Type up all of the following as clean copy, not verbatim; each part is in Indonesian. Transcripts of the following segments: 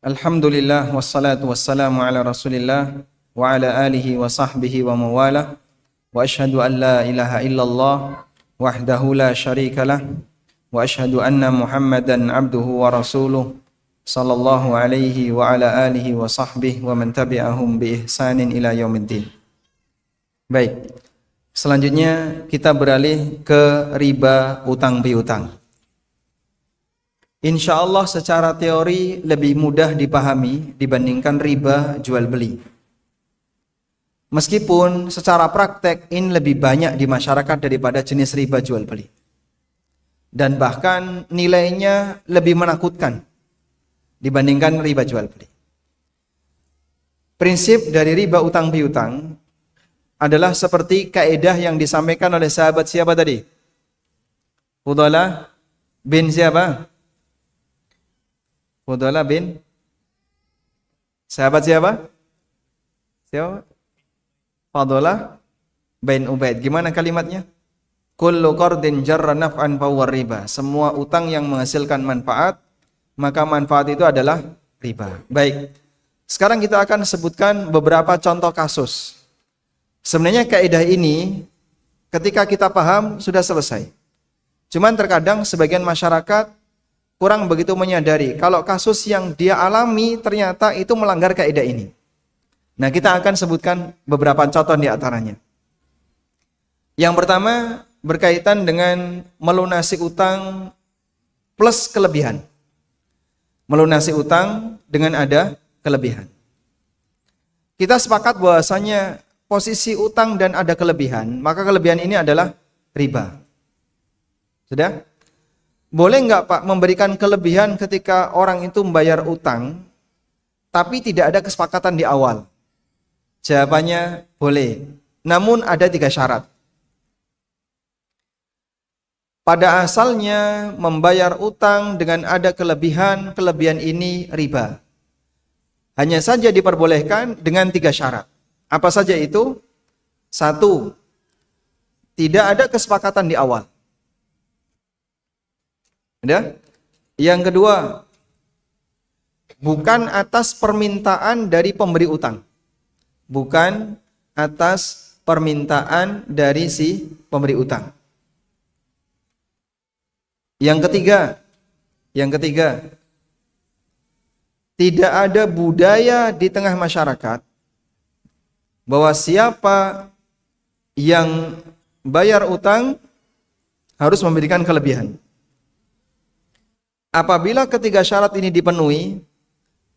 Alhamdulillah wassalatu wassalamu ala Rasulillah wa ala alihi wa sahbihi wa mawalah wa ashhadu an la ilaha illallah wahdahu la syarikalah wa ashhadu anna Muhammadan abduhu wa rasuluh sallallahu alaihi wa ala alihi wa sahbihi wa man tabi'ahum bi ihsanin ila yaumiddin. Baik. Selanjutnya kita beralih ke riba utang piutang. Insya Allah secara teori lebih mudah dipahami dibandingkan riba jual beli. Meskipun secara praktek ini lebih banyak di masyarakat daripada jenis riba jual beli. Dan bahkan nilainya lebih menakutkan dibandingkan riba jual beli. Prinsip dari riba utang piutang adalah seperti kaidah yang disampaikan oleh sahabat siapa tadi? Fudalah bin siapa? Fudalah bin sahabat siapa? Siapa? Fudalah bin Ubaid. Gimana kalimatnya? Kullu qardin jarra naf'an fahuwa riba. Semua utang yang menghasilkan manfaat, maka manfaat itu adalah riba. Baik. Sekarang kita akan sebutkan beberapa contoh kasus. Sebenarnya kaidah ini ketika kita paham sudah selesai. Cuman terkadang sebagian masyarakat kurang begitu menyadari kalau kasus yang dia alami ternyata itu melanggar kaidah ini. Nah, kita akan sebutkan beberapa contoh di antaranya. Yang pertama berkaitan dengan melunasi utang plus kelebihan. Melunasi utang dengan ada kelebihan. Kita sepakat bahwasanya posisi utang dan ada kelebihan, maka kelebihan ini adalah riba. Sudah? Boleh nggak Pak memberikan kelebihan ketika orang itu membayar utang, tapi tidak ada kesepakatan di awal? Jawabannya boleh. Namun ada 3 syarat. Pada asalnya membayar utang dengan ada kelebihan, kelebihan ini riba. Hanya saja diperbolehkan dengan 3 syarat. Apa saja itu? 1. Tidak ada kesepakatan di awal. Ada? Yang kedua, bukan atas permintaan dari pemberi utang. Bukan atas permintaan dari si pemberi utang. Yang ketiga, tidak ada budaya di tengah masyarakat bahwa siapa yang bayar utang harus memberikan kelebihan. Apabila ketiga syarat ini dipenuhi,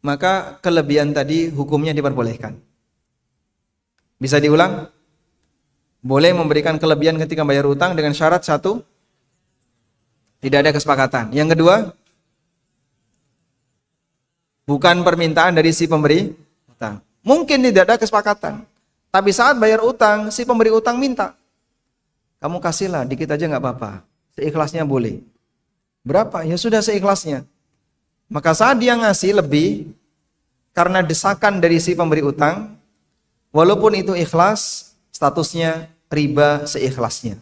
maka kelebihan tadi hukumnya diperbolehkan. Bisa diulang? Boleh memberikan kelebihan ketika bayar utang dengan syarat 1, tidak ada kesepakatan. Yang kedua, bukan permintaan dari si pemberi utang. Mungkin tidak ada kesepakatan, tapi saat bayar utang, si pemberi utang minta, kamu kasihlah dikit aja nggak apa-apa, seikhlasnya boleh. Berapa? Ya sudah seikhlasnya. Maka saat dia ngasih lebih, karena desakan dari si pemberi utang, walaupun itu ikhlas, statusnya riba seikhlasnya.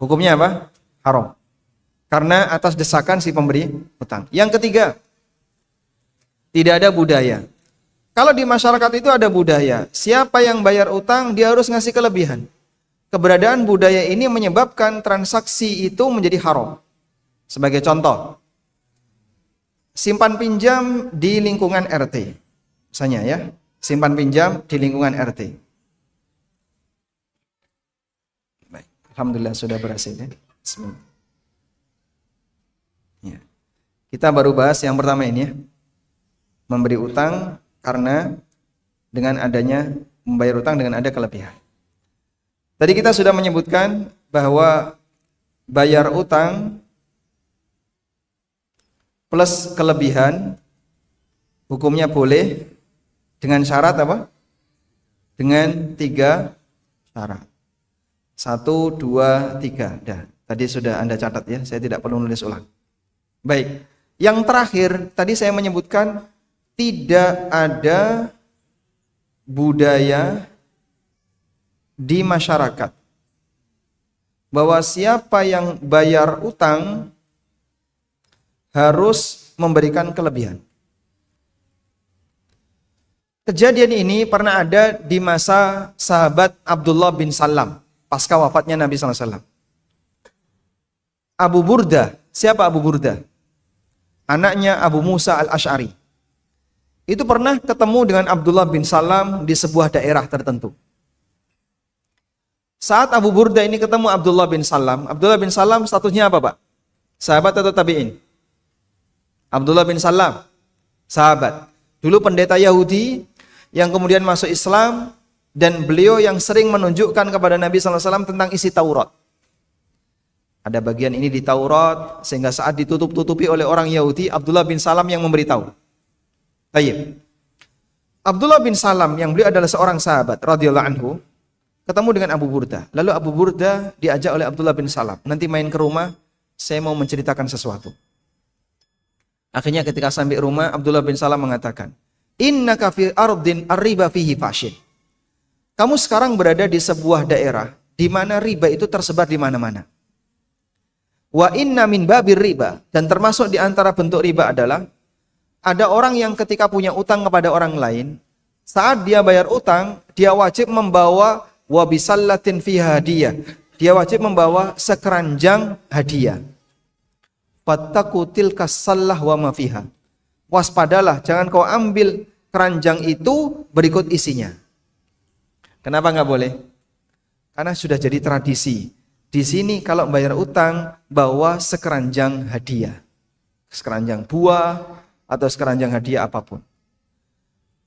Hukumnya apa? Haram. Karena atas desakan si pemberi utang. Yang ketiga, tidak ada budaya. Kalau di masyarakat itu ada budaya, siapa yang bayar utang, dia harus ngasih kelebihan. Keberadaan budaya ini menyebabkan transaksi itu menjadi haram. Sebagai contoh, simpan pinjam di lingkungan RT. Misalnya ya, simpan pinjam di lingkungan RT. Baik, alhamdulillah sudah berhasil ya. Bismillah. Ya. Kita baru bahas yang pertama ini ya. Memberi utang karena dengan adanya membayar utang dengan ada kelebihan. Tadi kita sudah menyebutkan bahwa bayar utang plus kelebihan hukumnya boleh dengan syarat apa? Dengan 3 syarat. 1, 2, 3. Dah, tadi sudah Anda catat ya, saya tidak perlu nulis ulang. Baik, yang terakhir tadi saya menyebutkan tidak ada budaya di masyarakat bahwa siapa yang bayar utang harus memberikan kelebihan. Kejadian ini pernah ada di masa sahabat Abdullah bin Salam, pasca wafatnya Nabi SAW. Abu Burda, siapa Abu Burda? Anaknya Abu Musa al-Ash'ari. Itu pernah ketemu dengan Abdullah bin Salam di sebuah daerah tertentu. Saat Abu Burda ini ketemu Abdullah bin Salam statusnya apa, Pak? Sahabat atau tabi'in? Abdullah bin Salam, sahabat. Dulu pendeta Yahudi yang kemudian masuk Islam, dan beliau yang sering menunjukkan kepada Nabi SAW tentang isi Taurat. Ada bagian ini di Taurat, sehingga saat ditutup-tutupi oleh orang Yahudi, Abdullah bin Salam yang memberitahu. Baik. Abdullah bin Salam yang beliau adalah seorang sahabat radhiyallahu anhu, ketemu dengan Abu Burda. Lalu Abu Burda diajak oleh Abdullah bin Salam, nanti main ke rumah, saya mau menceritakan sesuatu. Akhirnya ketika sampai rumah, Abdullah bin Salam mengatakan, innaka fi ardin ar-riba fihi fashin. Kamu sekarang berada di sebuah daerah di mana riba itu tersebar di mana-mana. Wa inna min babir riba, dan termasuk di antara bentuk riba adalah ada orang yang ketika punya utang kepada orang lain, saat dia bayar utang, dia wajib membawa wabisallatin fiha hadiah. Dia wajib membawa sekeranjang hadiah. Fattaku tilkas sallah wa ma fiha. Waspadalah, jangan kau ambil keranjang itu berikut isinya. Kenapa nggak boleh? Karena sudah jadi tradisi. Di sini kalau bayar utang, bawa sekeranjang hadiah. Sekeranjang buah, atau sekeranjang hadiah apapun.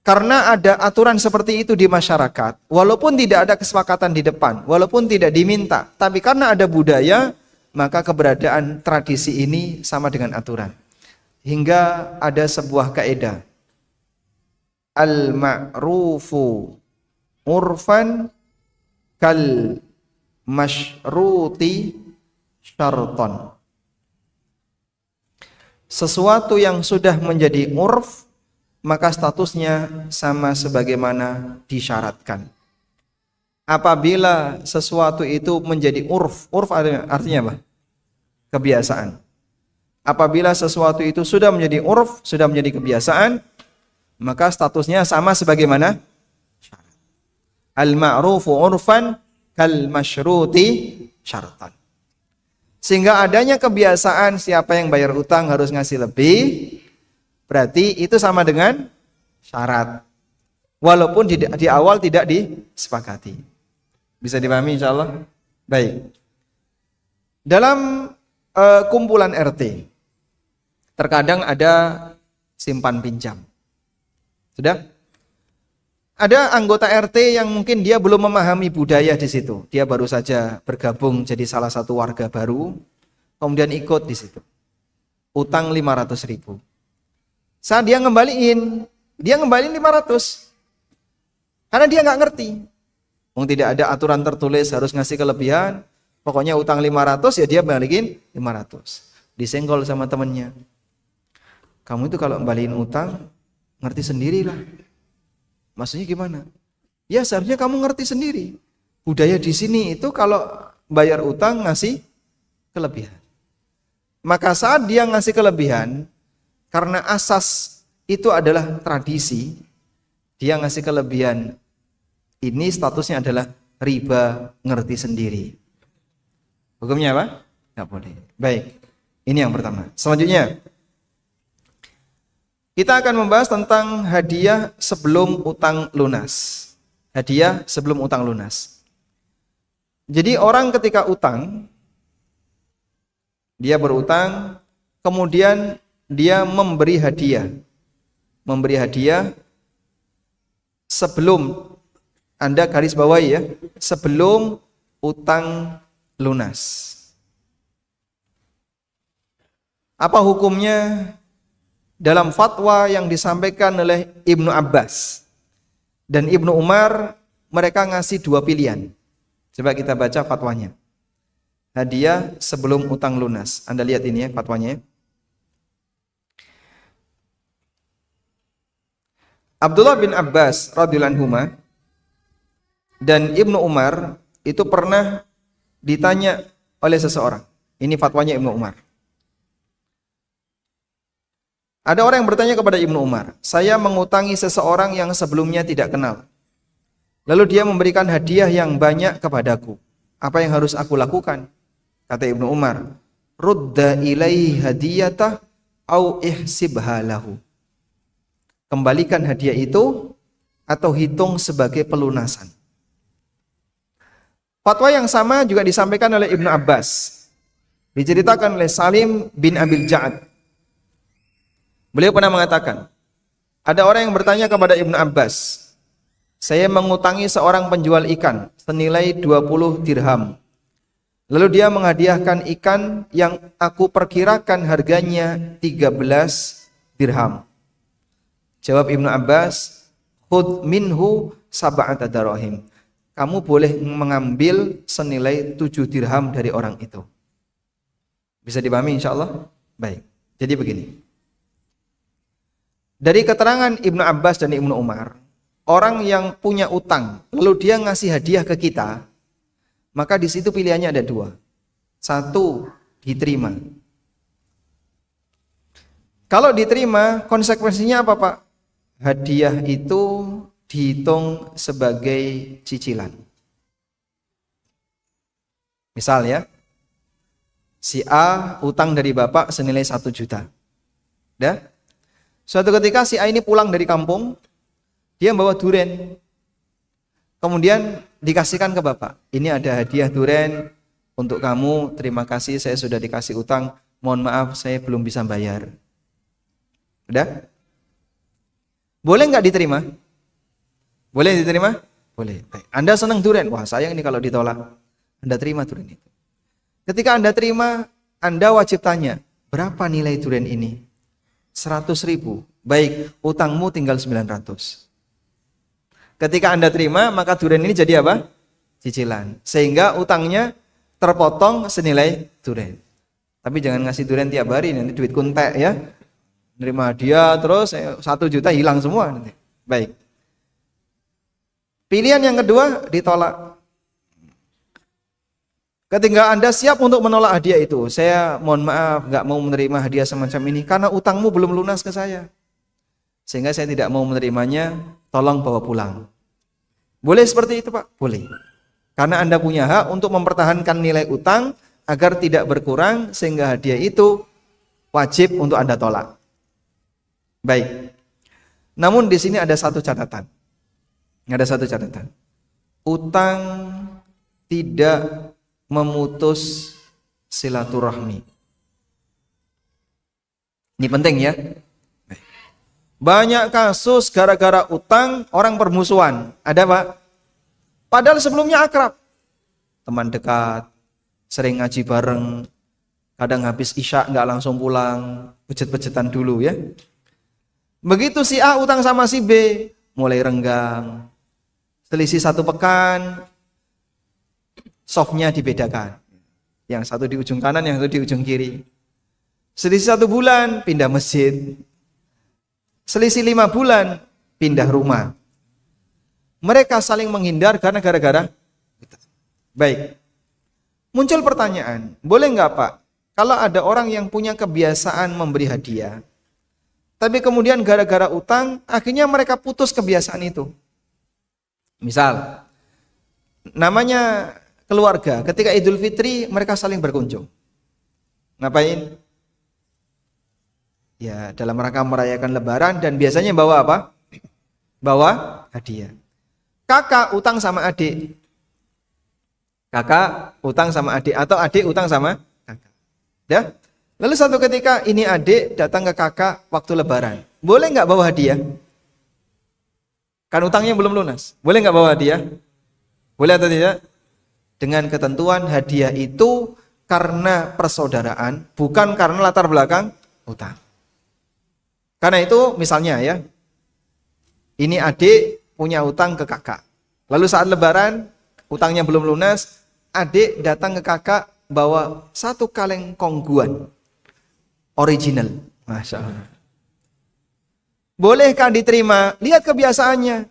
Karena ada aturan seperti itu di masyarakat, walaupun tidak ada kesepakatan di depan, walaupun tidak diminta, tapi karena ada budaya, maka keberadaan tradisi ini sama dengan aturan. Hingga ada sebuah kaidah, al-ma'rufu urfan kal masyruti syarton. Sesuatu yang sudah menjadi urf, maka statusnya sama sebagaimana disyaratkan. Apabila sesuatu itu menjadi urf artinya apa? Kebiasaan. Apabila sesuatu itu sudah menjadi urf, sudah menjadi kebiasaan, maka statusnya sama sebagaimana syarat. Al-ma'rufu urfan kal masyruti syaratan. Sehingga adanya kebiasaan siapa yang bayar utang harus ngasih lebih, berarti itu sama dengan syarat. Walaupun di awal tidak disepakati. Bisa dipahami insyaallah? Baik. Dalam kumpulan RT, terkadang ada simpan pinjam. Sudah? Ada anggota RT yang mungkin dia belum memahami budaya di situ. Dia baru saja bergabung jadi salah satu warga baru, kemudian ikut di situ. Utang 500.000. Saat dia ngembaliin 500. Karena dia nggak ngerti. Tidak ada aturan tertulis harus ngasih kelebihan. Pokoknya utang 500 ya dia balikin 500. Disenggol sama temennya. Kamu itu kalau kembaliin utang ngerti sendirilah. Maksudnya gimana? Ya seharusnya kamu ngerti sendiri. Budaya di sini itu kalau bayar utang ngasih kelebihan. Maka saat dia ngasih kelebihan, karena asas itu adalah tradisi, dia ngasih kelebihan. Ini statusnya adalah riba ngerti sendiri. Hukumnya apa? Nggak boleh. Baik, ini yang pertama. Selanjutnya, kita akan membahas tentang hadiah sebelum utang lunas. Hadiah sebelum utang lunas. Jadi orang ketika utang, dia berutang, kemudian dia memberi hadiah. Memberi hadiah sebelum, Anda garis bawahi ya, sebelum utang lunas. Apa hukumnya? Dalam fatwa yang disampaikan oleh Ibnu Abbas dan Ibnu Umar, mereka ngasih dua pilihan. Coba kita baca fatwanya. Hadiah sebelum utang lunas. Anda lihat ini ya fatwanya. Abdullah bin Abbas radhiyallahu anhuma dan Ibnu Umar itu pernah ditanya oleh seseorang. Ini fatwanya Ibnu Umar. Ada orang yang bertanya kepada Ibnu Umar, saya mengutangi seseorang yang sebelumnya tidak kenal. Lalu dia memberikan hadiah yang banyak kepadaku. Apa yang harus aku lakukan? Kata Ibnu Umar, rudda ilaihi hadiyatah au ihsibha lahu. Kembalikan hadiah itu atau hitung sebagai pelunasan. Fatwa yang sama juga disampaikan oleh Ibnu Abbas. Diceritakan oleh Salim bin Abil Ja'ad. Beliau pernah mengatakan, ada orang yang bertanya kepada Ibnu Abbas, saya mengutangi seorang penjual ikan senilai 20 dirham. Lalu dia menghadiahkan ikan yang aku perkirakan harganya 13 dirham. Jawab Ibnu Abbas, khudh minhu sab'ata darahim. Kamu boleh mengambil senilai 7 dirham dari orang itu. Bisa dipahami insyaallah? Baik. Jadi begini. Dari keterangan Ibnu Abbas dan Ibnu Umar, orang yang punya utang, lalu dia ngasih hadiah ke kita, maka di situ pilihannya ada dua. Satu, diterima. Kalau diterima, konsekuensinya apa Pak? Hadiah itu dihitung sebagai cicilan. Misal ya, si A utang dari Bapak senilai 1 juta. Ya? Suatu ketika si A ini pulang dari kampung, dia membawa durian. Kemudian dikasihkan ke Bapak. Ini ada hadiah durian untuk kamu, terima kasih saya sudah dikasih utang. Mohon maaf saya belum bisa bayar. Udah? Boleh nggak diterima? Boleh diterima? Boleh. Baik. Anda senang durian? Wah sayang ini kalau ditolak. Anda terima durian itu. Ketika Anda terima, Anda wajib tanya, berapa nilai durian ini? 100.000. Baik, utangmu tinggal 900. Ketika Anda terima, maka durian ini jadi apa? Cicilan. Sehingga utangnya terpotong senilai durian. Tapi jangan ngasih durian tiap hari, nanti duit kuntek ya. Nerima hadiah terus 1 juta hilang semua nanti. Baik. Pilihan yang kedua ditolak. Ketika Anda siap untuk menolak hadiah itu, saya mohon maaf nggak mau menerima hadiah semacam ini karena utangmu belum lunas ke saya. Sehingga saya tidak mau menerimanya, tolong bawa pulang. Boleh seperti itu Pak? Boleh. Karena Anda punya hak untuk mempertahankan nilai utang agar tidak berkurang sehingga hadiah itu wajib untuk Anda tolak. Baik. Namun di sini ada satu catatan. Ada satu catatan. Utang tidak memutus silaturahmi. Ini penting ya. Banyak kasus gara-gara utang orang permusuhan. Ada Pak? Padahal sebelumnya akrab. Teman dekat, sering ngaji bareng, kadang habis isya nggak langsung pulang, pejet-pejetan dulu ya. Begitu si A utang sama si B, mulai renggang. Selisih 1 pekan, softnya dibedakan. Yang satu di ujung kanan, yang satu di ujung kiri. Selisih 1 bulan, pindah masjid. Selisih 5 bulan, pindah rumah. Mereka saling menghindar karena gara-gara. Baik. Muncul pertanyaan, boleh nggak Pak? Kalau ada orang yang punya kebiasaan memberi hadiah, tapi kemudian gara-gara utang, akhirnya mereka putus kebiasaan itu. Misal, namanya keluarga, ketika Idul Fitri mereka saling berkunjung. Ngapain? Ya, dalam rangka merayakan Lebaran dan biasanya bawa apa? Bawa hadiah. Kakak utang sama adik. Kakak utang sama adik atau adik utang sama kakak. Ya? Lalu satu ketika ini adik datang ke kakak waktu Lebaran. Boleh nggak bawa hadiah? Kan utangnya belum lunas. Boleh nggak bawa hadiah? Boleh atau tidak? Dengan ketentuan hadiah itu karena persaudaraan, bukan karena latar belakang utang. Karena itu misalnya ya, ini adik punya utang ke kakak. Lalu saat Lebaran, utangnya belum lunas, adik datang ke kakak bawa 1 kaleng kongguan original. Masya Allah. Bolehkah diterima? Lihat kebiasaannya.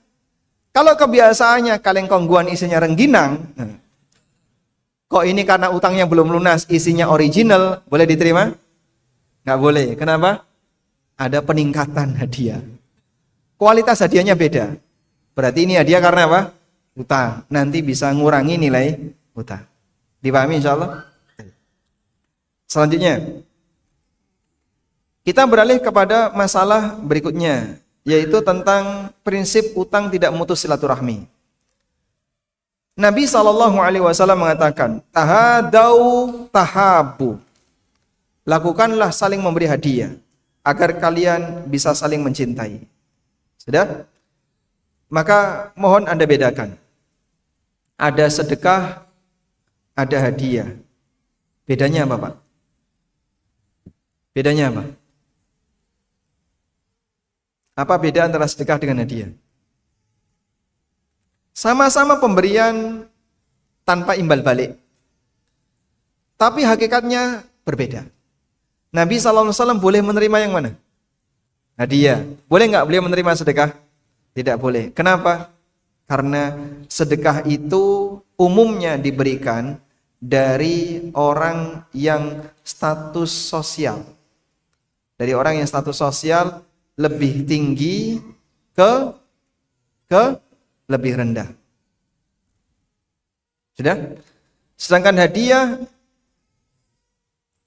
Kalau kebiasaannya kaleng kongguan isinya rengginang, kok ini karena utangnya belum lunas isinya original, boleh diterima? Nggak boleh. Kenapa? ada peningkatan hadiah. Kualitas hadiahnya beda. Berarti ini hadiah karena apa? Utang. Nanti bisa ngurangi nilai utang. Dipahami insyaallah? Selanjutnya, kita beralih kepada masalah berikutnya, yaitu tentang prinsip utang tidak memutus silaturahmi. Nabi SAW mengatakan, tahadau tahabu. Lakukanlah saling memberi hadiah, agar kalian bisa saling mencintai. Sudah? Maka mohon Anda bedakan. Ada sedekah, ada hadiah. Bedanya apa, Pak? Bedanya apa? Apa beda antara sedekah dengan hadiah? Sama-sama pemberian tanpa imbal balik. Tapi hakikatnya berbeda. Nabi SAW boleh menerima yang mana? Hadiah. Boleh nggak beliau menerima sedekah? Tidak boleh. Kenapa? Karena sedekah itu umumnya diberikan dari orang yang status sosial. Dari orang yang status sosial lebih tinggi ke lebih rendah. Sudah? Sedangkan hadiah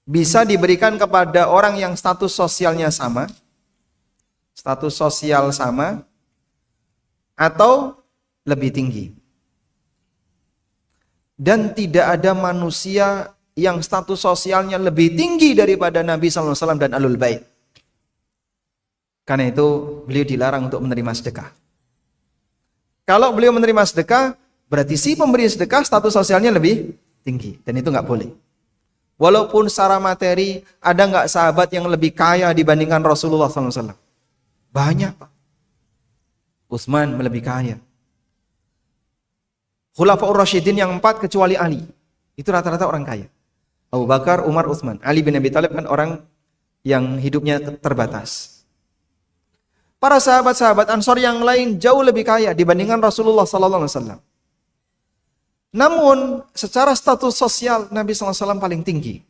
bisa diberikan kepada orang yang status sosialnya sama, status sosial sama, atau lebih tinggi. Dan tidak ada manusia yang status sosialnya lebih tinggi daripada Nabi SAW dan Ahlul Bait. Karena itu beliau dilarang untuk menerima sedekah. Kalau beliau menerima sedekah, berarti si pemberi sedekah status sosialnya lebih tinggi. Dan itu nggak boleh. Walaupun secara materi, ada nggak sahabat yang lebih kaya dibandingkan Rasulullah SAW? Banyak, Pak. Utsman lebih kaya. Khulafaur Rasyidin yang 4 kecuali Ali. Itu rata-rata orang kaya. Abu Bakar, Umar, Utsman. Ali bin Abi Thalib kan orang yang hidupnya terbatas. Para sahabat-sahabat Ansor yang lain jauh lebih kaya dibandingkan Rasulullah SAW. Namun secara status sosial Nabi SAW paling tinggi.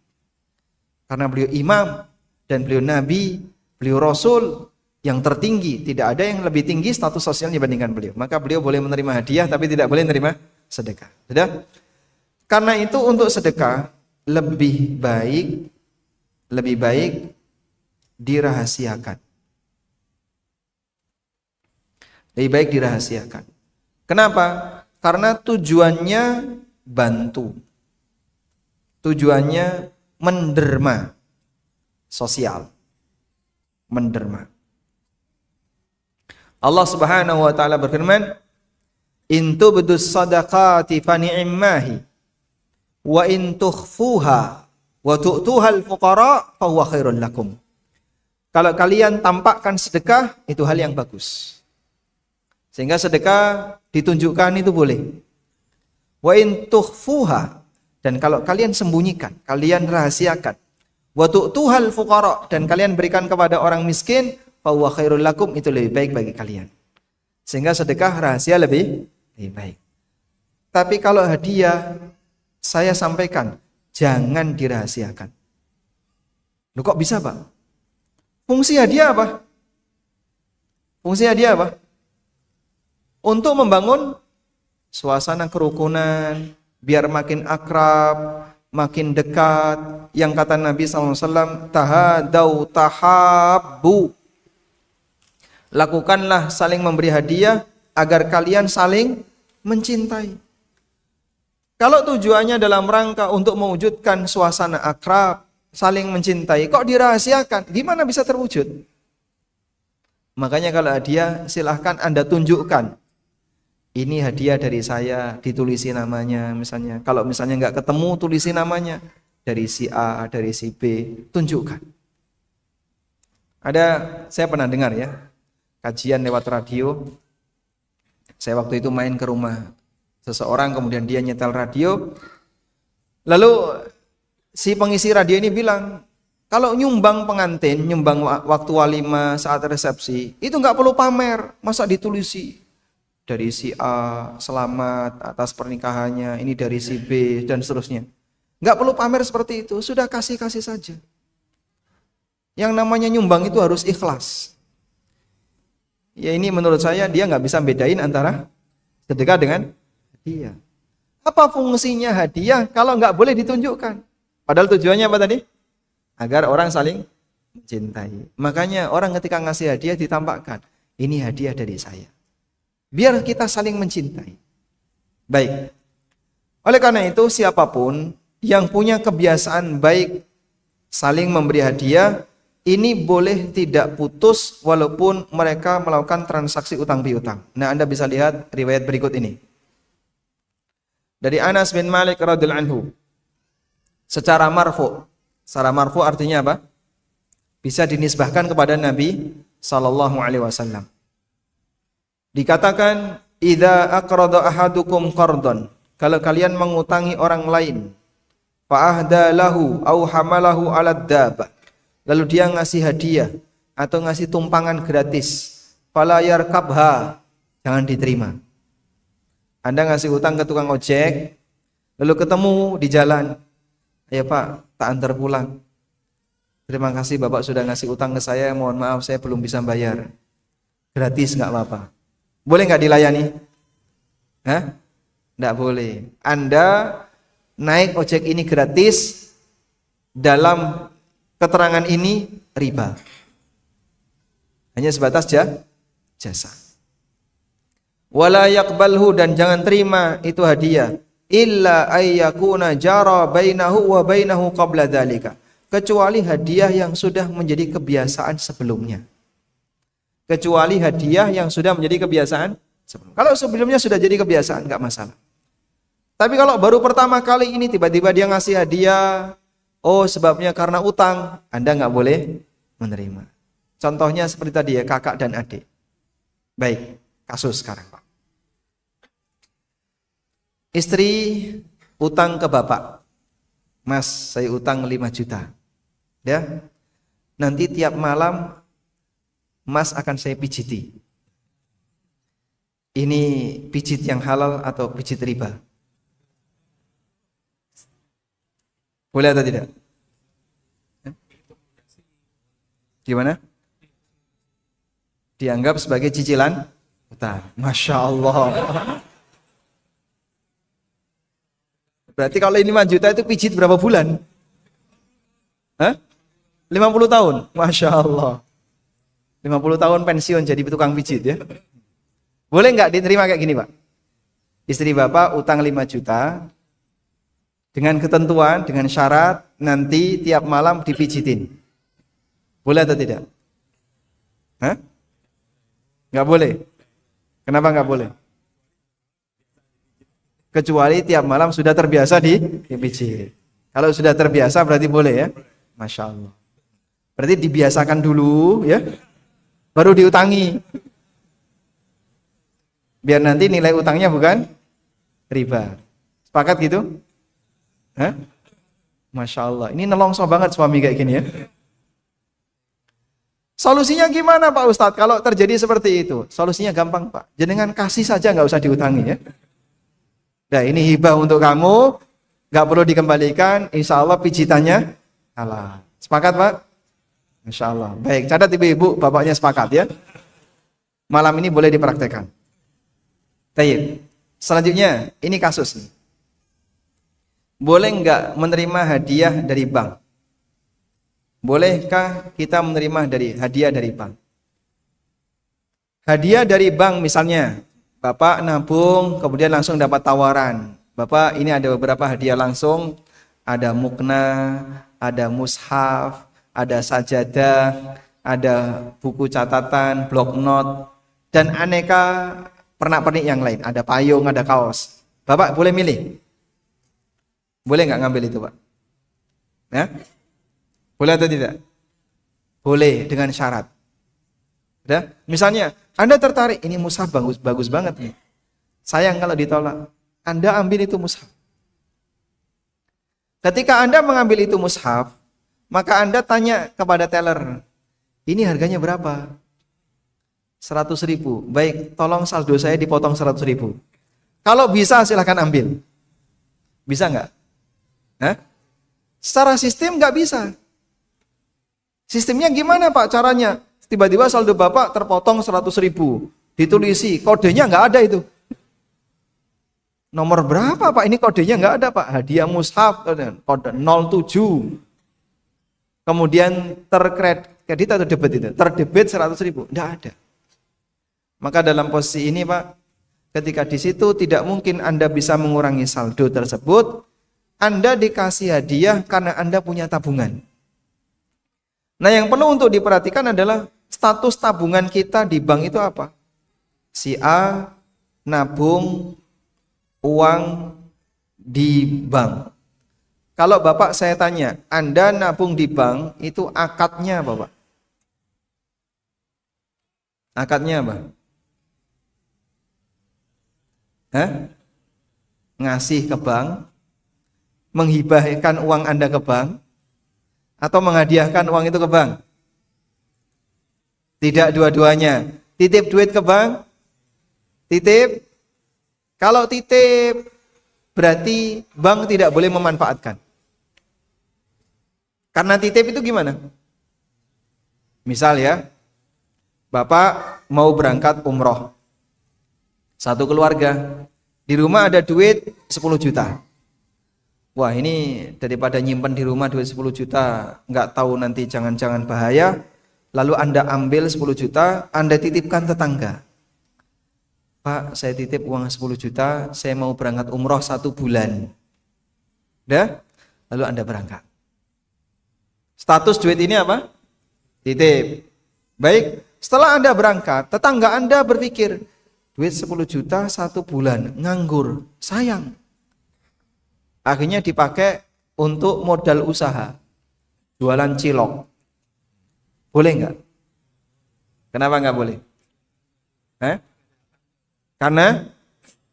Karena beliau imam dan beliau nabi, beliau rasul yang tertinggi. Tidak ada yang lebih tinggi status sosialnya dibandingkan beliau. Maka beliau boleh menerima hadiah tapi tidak boleh menerima sedekah. Sudah? Karena itu untuk sedekah lebih baik dirahasiakan. Lebih baik dirahasiakan. Kenapa? Karena tujuannya bantu. Tujuannya menderma sosial. Menderma. Allah Subhanahu wa taala berfirman, "In tubdus shadaqati fa ni'mahi wa in tukhfuha wa tu'tuhal fuqara fa huwa khairul lakum." Kalau kalian tampakkan sedekah, itu hal yang bagus. Sehingga sedekah ditunjukkan itu boleh. Wa in tukhfuha, dan kalau kalian sembunyikan, kalian rahasiakan. Wa tu'tuhal fuqara, dan kalian berikan kepada orang miskin, fa huwa khairul lakum, itu lebih baik bagi kalian. Sehingga sedekah rahasia lebih baik. Tapi kalau hadiah, saya sampaikan, jangan dirahasiakan. Loh kok bisa, Pak? Fungsi hadiah apa? Fungsi hadiah apa? Untuk membangun suasana kerukunan, biar makin akrab, makin dekat. Yang kata Nabi SAW, tahadau tahabbu. Lakukanlah saling memberi hadiah agar kalian saling mencintai. Kalau tujuannya dalam rangka untuk mewujudkan suasana akrab, saling mencintai, kok dirahasiakan? Gimana bisa terwujud? Makanya kalau hadiah silahkan Anda tunjukkan. Ini hadiah dari saya, ditulisi namanya misalnya. Kalau misalnya nggak ketemu, tulisi namanya. Dari si A, dari si B, tunjukkan. Saya pernah dengar ya, kajian lewat radio. Saya waktu itu main ke rumah seseorang, kemudian dia nyetel radio. Lalu si pengisi radio ini bilang, kalau nyumbang pengantin, nyumbang waktu walimah saat resepsi, itu nggak perlu pamer, masa ditulisi. Dari si A, selamat atas pernikahannya, ini dari si B, dan seterusnya. Nggak perlu pamer seperti itu, sudah kasih-kasih saja. Yang namanya nyumbang itu harus ikhlas. Ya ini menurut saya dia nggak bisa bedain antara sedekah dengan hadiah. Apa fungsinya hadiah kalau nggak boleh ditunjukkan? Padahal tujuannya apa tadi? Agar orang saling mencintai. Makanya orang ketika ngasih hadiah ditampakkan, ini hadiah dari saya. Biar kita saling mencintai. Baik. Oleh karena itu siapapun yang punya kebiasaan baik saling memberi hadiah, ini boleh tidak putus walaupun mereka melakukan transaksi utang piutang. Nah, Anda bisa lihat riwayat berikut ini. Dari Anas bin Malik radhiyallahu anhu. Secara marfu. Secara marfu artinya apa? Bisa dinisbahkan kepada Nabi sallallahu alaihi wasallam. Dikatakan, "Idza aqrada ahadukum qardan." Kalau kalian mengutangi orang lain, fa ahda lahu au hamalahu 'ala dabbah. Lalu dia ngasih hadiah atau ngasih tumpangan gratis, fala yarkabha, jangan diterima. Anda ngasih utang ke tukang ojek, lalu ketemu di jalan, "Ayo Pak, tak antar pulang. Terima kasih Bapak sudah ngasih utang ke saya, mohon maaf saya belum bisa bayar." Gratis nggak apa-apa. Boleh nggak dilayani? Hah? Nggak boleh. Anda naik ojek ini gratis, dalam keterangan ini riba. Hanya sebatas jasa. Wala yaqbalhu, dan jangan terima itu hadiah illa ayyakuna jara bainahu wa bainahu qabla dzalika, kecuali hadiah yang sudah menjadi kebiasaan sebelumnya. Kecuali hadiah yang sudah menjadi kebiasaan sebelumnya. Kalau sebelumnya sudah jadi kebiasaan enggak masalah. Tapi kalau baru pertama kali ini tiba-tiba dia ngasih hadiah, oh sebabnya karena utang, Anda enggak boleh menerima. Contohnya seperti tadi ya, kakak dan adik. Baik, kasus sekarang Pak. Istri utang ke bapak. Mas, saya utang 5 juta. Ya. Nanti tiap malam Mas akan saya pijiti. Ini pijit yang halal atau pijit riba? Boleh atau tidak? Gimana? Dianggap sebagai cicilan utang. Masya Allah. Berarti kalau 5 juta itu pijit berapa bulan? Hah? 50 tahun? Masya Allah. 50 tahun pensiun jadi tukang pijit ya. Boleh nggak diterima kayak gini Pak? Istri Bapak utang 5 juta dengan ketentuan, dengan syarat nanti tiap malam dipijitin. Boleh atau tidak? Hah? Nggak boleh. Kenapa nggak boleh? Kecuali tiap malam sudah terbiasa dipijit. Kalau sudah terbiasa berarti boleh ya. Masya Allah. Berarti dibiasakan dulu ya, baru diutangi. Biar nanti nilai utangnya bukan riba. Sepakat gitu? Hah? Masya Allah. Ini nelongso banget suami kayak gini ya. Solusinya gimana Pak Ustadz kalau terjadi seperti itu? Solusinya gampang Pak. Jenengan kasih saja, nggak usah diutangi ya. Nah ini hibah untuk kamu, nggak perlu dikembalikan, insya Allah pijitannya halal. Sepakat Pak? Insya Allah. Baik, catat ibu-ibu, bapaknya sepakat ya. Malam ini boleh dipraktekkan. Baik. Selanjutnya, ini kasus nih. Boleh nggak menerima hadiah dari bank? Bolehkah kita menerima hadiah dari bank? Hadiah dari bank misalnya, Bapak nabung, kemudian langsung dapat tawaran. Bapak, ini ada beberapa hadiah langsung. Ada mukna, ada mushaf, ada sajadah, ada buku catatan, blok not, dan aneka pernak-pernik yang lain. Ada payung, ada kaos. Bapak boleh milih? Boleh nggak ngambil itu Pak? Ya? Boleh atau tidak? Boleh, dengan syarat. Ya? Misalnya, Anda tertarik, ini mushaf bagus banget nih. Sayang kalau ditolak. Anda ambil itu mushaf. Ketika Anda mengambil itu mushaf, maka Anda tanya kepada teller, ini harganya berapa? 100.000. Baik, tolong saldo saya dipotong 100.000. Kalau bisa silahkan ambil. Bisa nggak? Hah? Secara sistem nggak bisa. Sistemnya gimana Pak caranya? Tiba-tiba saldo Bapak terpotong 100.000. Ditulisi, kodenya nggak ada itu. Nomor berapa Pak? Ini kodenya nggak ada Pak. Hadiah mushaf, kode 07. Kemudian terkredit atau debit itu? Terdebit 100.000. Nggak ada. Maka dalam posisi ini Pak, ketika di situ tidak mungkin Anda bisa mengurangi saldo tersebut, Anda dikasih hadiah karena Anda punya tabungan. Nah yang perlu untuk diperhatikan adalah status tabungan kita di bank itu apa? Si A nabung uang di bank. Kalau Bapak saya tanya, Anda nabung di bank itu akadnya apa Pak? Akadnya apa? Hah? Ngasih ke bank, menghibahkan uang Anda ke bank, atau menghadiahkan uang itu ke bank? Tidak dua-duanya. Titip duit ke bank? Titip. Kalau titip, berarti bank tidak boleh memanfaatkan. Karena titip itu gimana? Misal ya, Bapak mau berangkat umroh. Satu keluarga. Di rumah ada duit 10 juta. Wah ini daripada nyimpen di rumah duit 10 juta, nggak tahu nanti jangan-jangan bahaya, lalu Anda ambil 10 juta, Anda titipkan tetangga. Pak, saya titip uang 10 juta, saya mau berangkat umroh 1 bulan. Udah? Lalu Anda berangkat. Status duit ini apa? Titip. Baik, setelah Anda berangkat, tetangga Anda berpikir, duit 10 juta 1 bulan, nganggur, sayang. Akhirnya dipakai untuk modal usaha, jualan cilok. Boleh nggak? Kenapa nggak boleh? Karena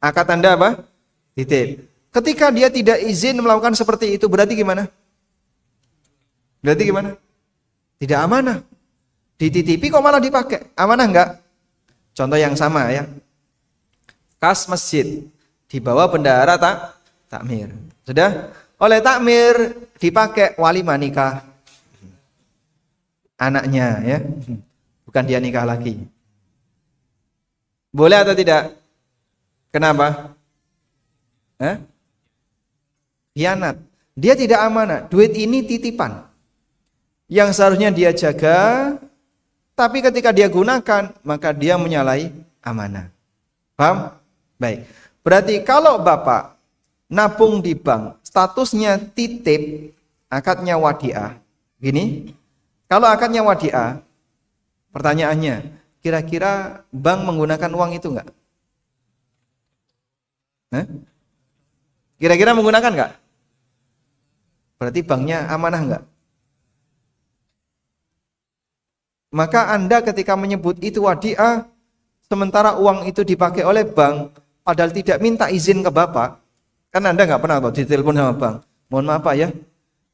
akad Anda apa? Titip. Ketika dia tidak izin melakukan seperti itu, berarti gimana? Berarti gimana? Tidak amanah. Dititipi kok malah dipakai? Amanah nggak? Contoh yang sama ya. Kas masjid, dibawa bendahara takmir. Sudah? Oleh takmir dipakai walimah nikah anaknya ya. Bukan dia nikah lagi. Boleh atau tidak? Kenapa? Khianat. Dia tidak amanah. Duit ini titipan. Yang seharusnya dia jaga, tapi ketika dia gunakan, maka dia menyalahi amanah. Paham? Baik. Berarti kalau Bapak nabung di bank, statusnya titip, akadnya wadiah. Gini, kalau akadnya wadiah, pertanyaannya, kira-kira bank menggunakan uang itu enggak? Kira-kira menggunakan enggak? Berarti banknya amanah enggak? Maka Anda ketika menyebut itu wadiah, sementara uang itu dipakai oleh bank, padahal tidak minta izin ke Bapak, kan Anda nggak pernah ditelepon sama bank. Mohon maaf Pak ya,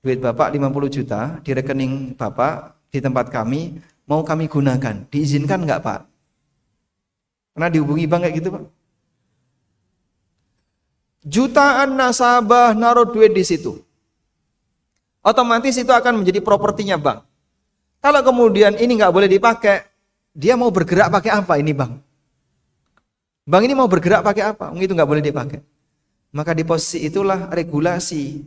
duit Bapak 50 juta di rekening Bapak di tempat kami, mau kami gunakan. Diizinkan nggak Pak? Pernah dihubungi bank kayak gitu Pak? Jutaan nasabah naruh duit di situ. Otomatis itu akan menjadi propertinya bank. Kalau kemudian ini nggak boleh dipakai, dia mau bergerak pakai apa ini bank? Bank ini mau bergerak pakai apa? Itu nggak boleh dipakai. Maka di posisi itulah regulasi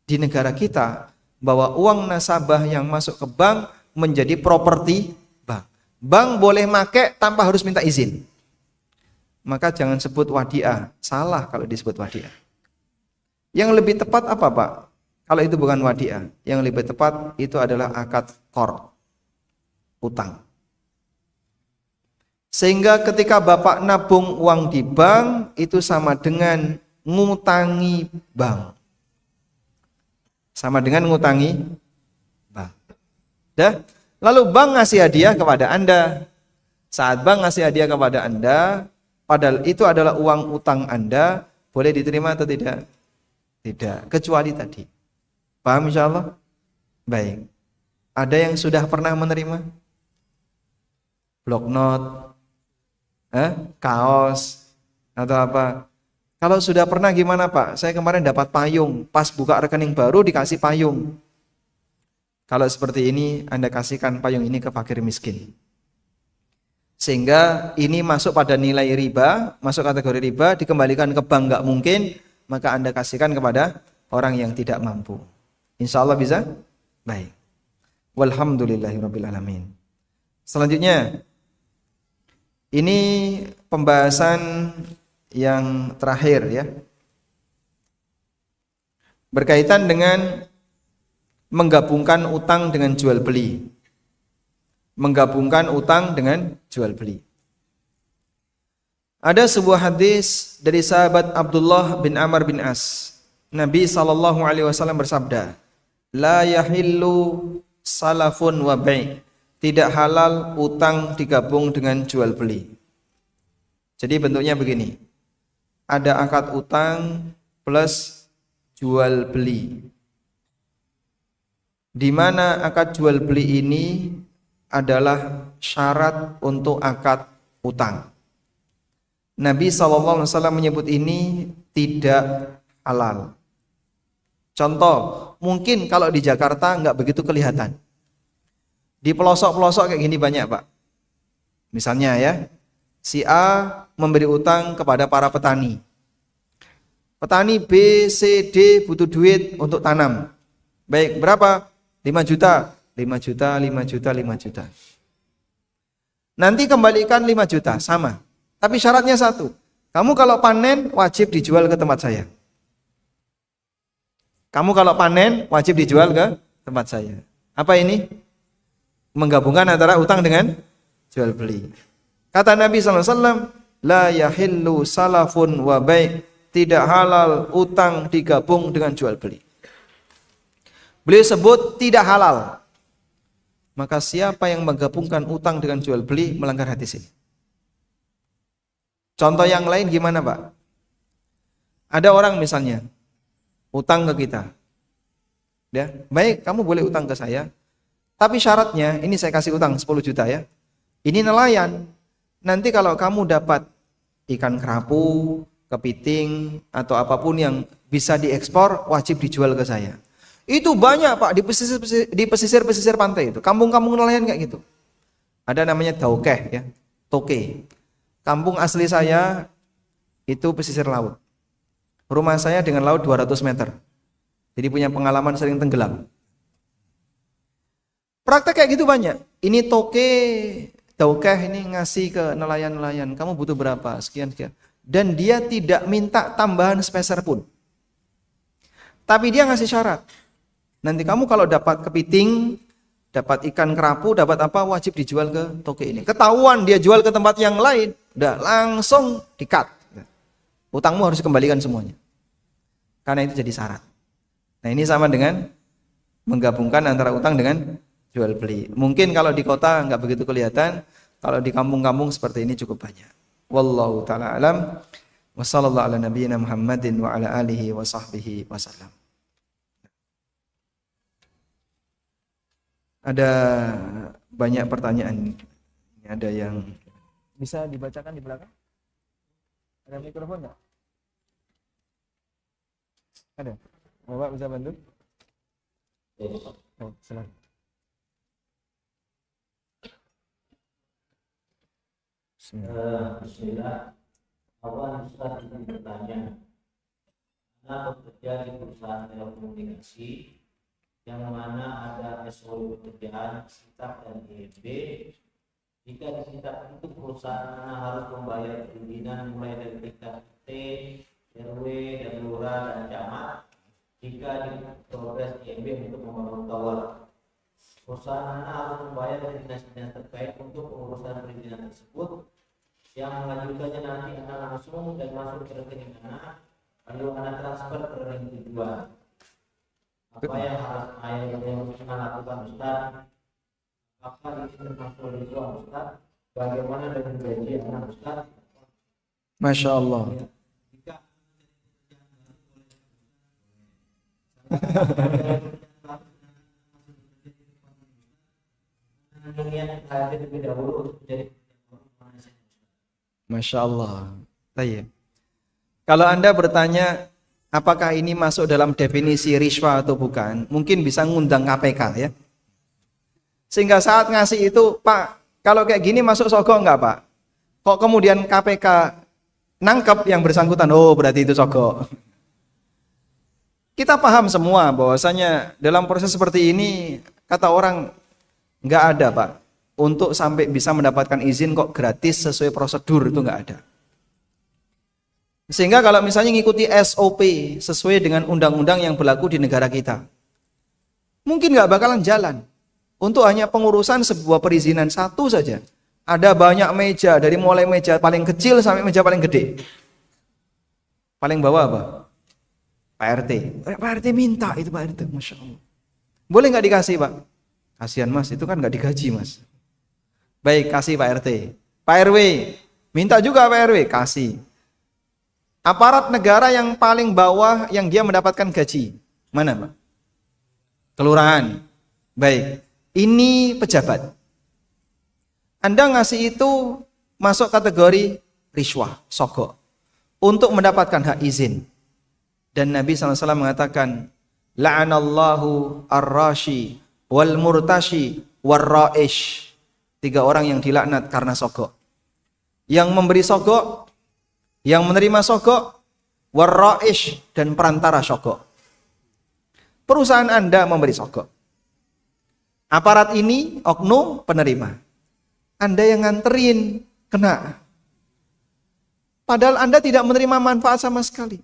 di negara kita bahwa uang nasabah yang masuk ke bank menjadi properti bank. Bank boleh pakai tanpa harus minta izin. Maka jangan sebut wadiah, salah kalau disebut wadiah. Yang lebih tepat apa Pak? Kalau itu bukan wadiah, yang lebih tepat itu adalah akad qard, utang. Sehingga ketika Bapak nabung uang di bank itu sama dengan ngutangi bank. Sama dengan ngutangi bank. Dah? Lalu bank ngasih hadiah kepada Anda. Saat bank ngasih hadiah kepada Anda, padahal itu adalah uang utang Anda, boleh diterima atau tidak? Tidak, kecuali tadi. Paham insyaallah? Baik. Ada yang sudah pernah menerima? Bloknot, kaos, atau apa? Kalau sudah pernah gimana Pak? Saya kemarin dapat payung, pas buka rekening baru dikasih payung. Kalau seperti ini Anda kasihkan payung ini ke fakir miskin. Sehingga ini masuk pada nilai riba, masuk kategori riba, dikembalikan ke bank nggak mungkin, maka Anda kasihkan kepada orang yang tidak mampu. Insya Allah bisa? Baik. Walhamdulillahirabbil alamin. Selanjutnya, ini pembahasan yang terakhir ya. Berkaitan dengan menggabungkan utang dengan jual beli. Menggabungkan utang dengan jual beli. Ada sebuah hadis dari sahabat Abdullah bin Amr bin As. Nabi SAW bersabda, La yahillu salafun wa bai'. Tidak halal utang digabung dengan jual beli. Jadi bentuknya begini. Ada akad utang plus jual beli. Di mana akad jual beli ini adalah syarat untuk akad utang. Nabi SAW menyebut ini tidak halal. Contoh, mungkin kalau di Jakarta nggak begitu kelihatan. Di pelosok-pelosok kayak gini banyak Pak. Misalnya ya, si A memberi utang kepada para petani. Petani B, C, D butuh duit untuk tanam. Baik, berapa? 5 juta. 5 juta, 5 juta, 5 juta. Nanti kembalikan 5 juta, sama. Tapi syaratnya satu. Kamu kalau panen wajib dijual ke tempat saya. Kamu kalau panen wajib dijual ke tempat saya. Apa ini? Menggabungkan antara utang dengan jual beli. Kata Nabi SAW, La yahillu salafun wa bai'. Tidak halal utang digabung dengan jual beli. Beliau sebut tidak halal. Maka siapa yang menggabungkan utang dengan jual beli melanggar hadis ini. Contoh yang lain gimana Pak? Ada orang misalnya utang ke kita. Ya, baik kamu boleh utang ke saya. Tapi syaratnya ini saya kasih utang 10 juta ya. Ini nelayan. Nanti kalau kamu dapat ikan kerapu, kepiting atau apapun yang bisa diekspor wajib dijual ke saya. Itu banyak Pak di pesisir pantai itu. Kampung-kampung nelayan kayak gitu. Ada namanya Daukeh ya, Toke. Kampung asli saya itu pesisir laut. Rumah saya dengan laut 200 meter. Jadi punya pengalaman sering tenggelam. Praktek kayak gitu banyak. Ini Toke, Daukeh ini ngasih ke nelayan-nelayan. Kamu butuh berapa? Sekian-sekian. Dan dia tidak minta tambahan sepeser pun. Tapi dia ngasih syarat. Nanti kamu kalau dapat kepiting, dapat ikan kerapu, dapat apa, wajib dijual ke Toke ini. Ketahuan dia jual ke tempat yang lain, udah langsung di-cut. Utangmu harus dikembalikan semuanya. Karena itu jadi syarat. Nah ini sama dengan menggabungkan antara utang dengan jual beli. Mungkin kalau di kota nggak begitu kelihatan, kalau di kampung-kampung seperti ini cukup banyak. Wallahu ta'ala alam. Wa sallallahu ala nabiyyina Muhammadin wa ala alihi wa sahbihi wa sallam. Ada banyak pertanyaan. Ini ada yang bisa dibacakan di belakang? Ada mikrofon nggak? Ada. Bapak bisa bantu? Oh, silakan. Bismillah. Awal Ustaz ingin bertanya, karena bekerja di perusahaan telekomunikasi yang mana ada SOW pekerjaan, SITAK dan IMB. Jika di SITAK itu perusahaan harus membayar perizinan mulai dari tingkat T, RW, dan lurah dan camat. Jika di progres IMB untuk membangun tower, perusahaan harus membayar dinas-dinas terkait untuk pengurusan perizinan tersebut. Yang melanjutkannya nanti akan langsung dan masuk ke rekening anak, lalu anak transfer ke rekening tujuan. Apa yang harus lakukan Ustaz? Apakah ini termasuk risiko Ustaz? Bagaimana dengan gaji anak Ustaz? Masya Allah. Masya Allah. Baik. Kalau Anda bertanya apakah ini masuk dalam definisi riswa atau bukan, mungkin bisa ngundang KPK ya. Sehingga saat ngasih itu, Pak, kalau kayak gini masuk sogok enggak, Pak? Kok kemudian KPK nangkep yang bersangkutan, oh berarti itu sogok. Kita paham semua bahwasanya dalam proses seperti ini, kata orang, enggak ada, Pak. Untuk sampai bisa mendapatkan izin kok gratis sesuai prosedur, itu enggak ada. Sehingga kalau misalnya ngikuti SOP sesuai dengan undang-undang yang berlaku di negara kita, mungkin nggak bakalan jalan. Untuk hanya pengurusan sebuah perizinan satu saja, ada banyak meja, dari mulai meja paling kecil sampai meja paling gede. Paling bawah apa? Pak RT. Pak RT minta itu Pak RT, Masya Allah. Boleh nggak dikasih, Pak? Kasihan Mas, itu kan nggak digaji Mas. Baik, kasih Pak RT. Pak RW, minta juga Pak RW, kasih. Aparat negara yang paling bawah yang dia mendapatkan gaji, mana Pak? Kelurahan. Baik, ini pejabat. Anda ngasih itu masuk kategori riswah, sogok, untuk mendapatkan hak izin. Dan Nabi SAW mengatakan, la'anallahu ar-rashi wal murtashi war-ra'ish. 3 orang yang dilaknat karena sogok. Yang memberi sogok, yang menerima sogok, war-ra'ish, dan perantara sogok. Perusahaan Anda memberi sogok. Aparat ini, oknum, penerima. Anda yang nganterin, kena. Padahal Anda tidak menerima manfaat sama sekali.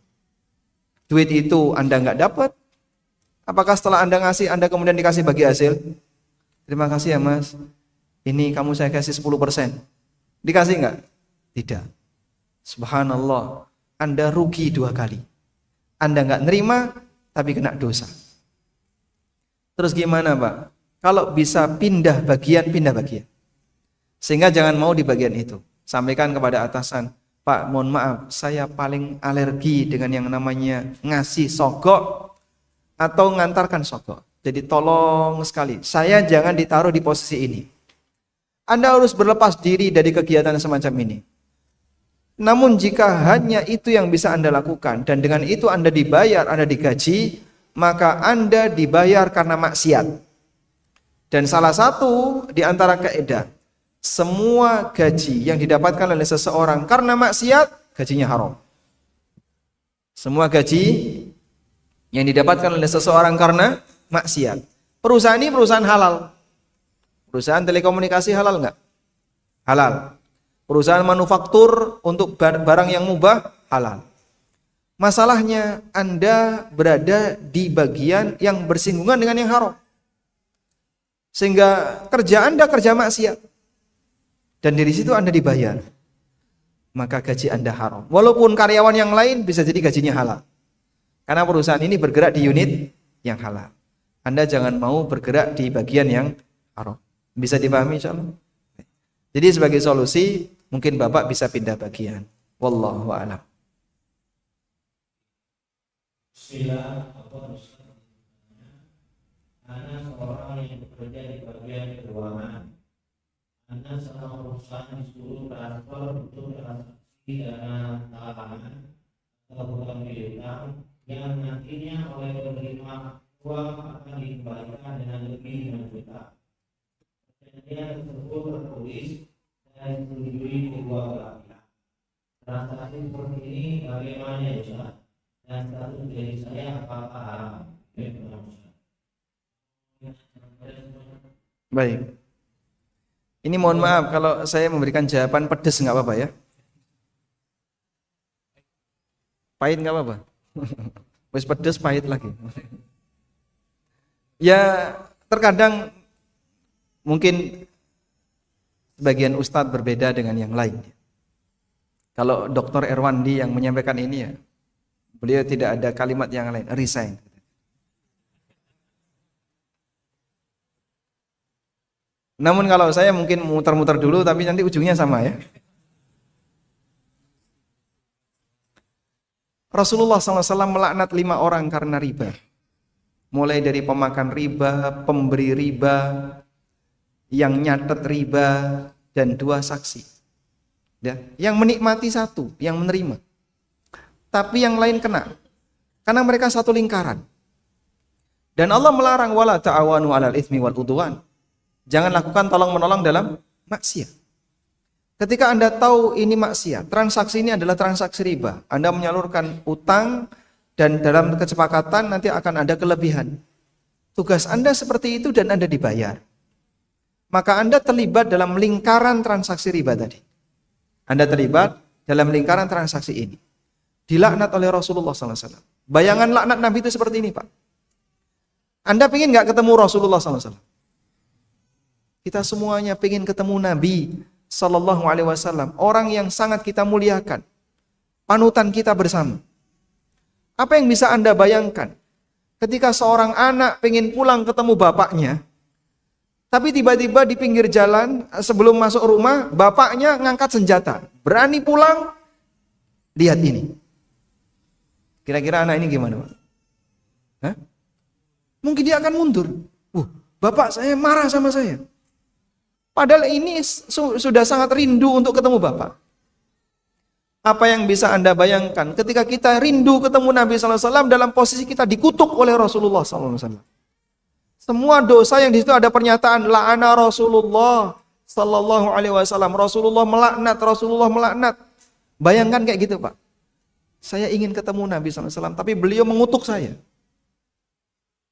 Duit itu Anda nggak dapat. Apakah setelah Anda ngasih, Anda kemudian dikasih bagi hasil? Terima kasih ya Mas. Ini kamu saya kasih 10%. Dikasih nggak? Tidak. Subhanallah, Anda rugi 2 kali. Anda nggak nerima, tapi kena dosa. Terus gimana Pak? Kalau bisa pindah bagian, pindah bagian. Sehingga jangan mau di bagian itu. Sampaikan kepada atasan, Pak mohon maaf, saya paling alergi dengan yang namanya ngasih sogok atau ngantarkan sogok. Jadi tolong sekali, saya jangan ditaruh di posisi ini. Anda harus berlepas diri dari kegiatan semacam ini. Namun jika hanya itu yang bisa Anda lakukan dan dengan itu Anda dibayar, Anda digaji, maka Anda dibayar karena maksiat. Dan salah satu di antara kaidah, semua gaji yang didapatkan oleh seseorang karena maksiat, gajinya haram. Semua gaji yang didapatkan oleh seseorang karena maksiat. Perusahaan ini perusahaan halal. Perusahaan telekomunikasi halal enggak? Halal. Perusahaan manufaktur untuk barang yang mubah, halal. Masalahnya Anda berada di bagian yang bersinggungan dengan yang haram. Sehingga kerja Anda kerja maksiat. Dan dari situ Anda dibayar. Maka gaji Anda haram. Walaupun karyawan yang lain bisa jadi gajinya halal. Karena perusahaan ini bergerak di unit yang halal. Anda jangan mau bergerak di bagian yang haram. Bisa dipahami insyaallah? Jadi sebagai solusi, mungkin Bapak bisa pindah bagian. Wallahu a'lam. Bismillah, Ana seorang yang bekerja di bagian keuangan. Ana sama perusahaan disuruh transfer untuk transaksi dana talangan atau bukan piutang yang nantinya oleh penerima uang akan dikembalikan dengan lebih 5 juta. Perjanjian tersebut tertulis dan disetujui kedua belah pihak. Transaksi seperti ini bagaimana ya Ustaz? Dan status dari saya apakah haram? Baik. Ini mohon maaf kalau saya memberikan jawaban pedes nggak apa-apa ya. Pahit nggak apa-apa. Wis pedes pahit lagi. Ya terkadang mungkin sebagian ustadz berbeda dengan yang lain. Kalau Dr. Erwandi yang menyampaikan ini ya, beliau tidak ada kalimat yang lain, resign. Namun kalau saya mungkin muter-muter dulu tapi nanti ujungnya sama ya. Rasulullah SAW melaknat 5 orang karena riba. Mulai dari pemakan riba, pemberi riba, yang nyatet riba, dan 2 saksi. Ya, yang menikmati 1, yang menerima. Tapi yang lain kena. Karena mereka satu lingkaran. Dan Allah melarang wala ta'awanu 'alal itsmi wal udwan. Jangan lakukan tolong-menolong dalam maksiat. Ketika Anda tahu ini maksiat, transaksi ini adalah transaksi riba. Anda menyalurkan utang dan dalam kesepakatan nanti akan ada kelebihan. Tugas Anda seperti itu dan Anda dibayar. Maka Anda terlibat dalam lingkaran transaksi riba tadi. Anda terlibat dalam lingkaran transaksi ini. Dilaknat oleh Rasulullah SAW. Bayangan laknat Nabi itu seperti ini, Pak. Anda pengen nggak ketemu Rasulullah SAW? Kita semuanya pengen ketemu Nabi Sallallahu Alaihi Wasallam, orang yang sangat kita muliakan, panutan kita bersama. Apa yang bisa Anda bayangkan ketika seorang anak pengen pulang ketemu bapaknya, tapi tiba-tiba di pinggir jalan sebelum masuk rumah, bapaknya ngangkat senjata, berani pulang? Lihat ini. Kira-kira anak ini gimana, Pak? Hah? Mungkin dia akan mundur. Bapak saya marah sama saya. Padahal ini sudah sangat rindu untuk ketemu Bapak. Apa yang bisa Anda bayangkan ketika kita rindu ketemu Nabi SAW dalam posisi kita dikutuk oleh Rasulullah SAW. Semua dosa yang di situ ada pernyataan la'ana Rasulullah Sallallahu Alaihi Wasallam. Rasulullah melaknat. Bayangkan kayak gitu, Pak. Saya ingin ketemu Nabi SAW, tapi beliau mengutuk saya.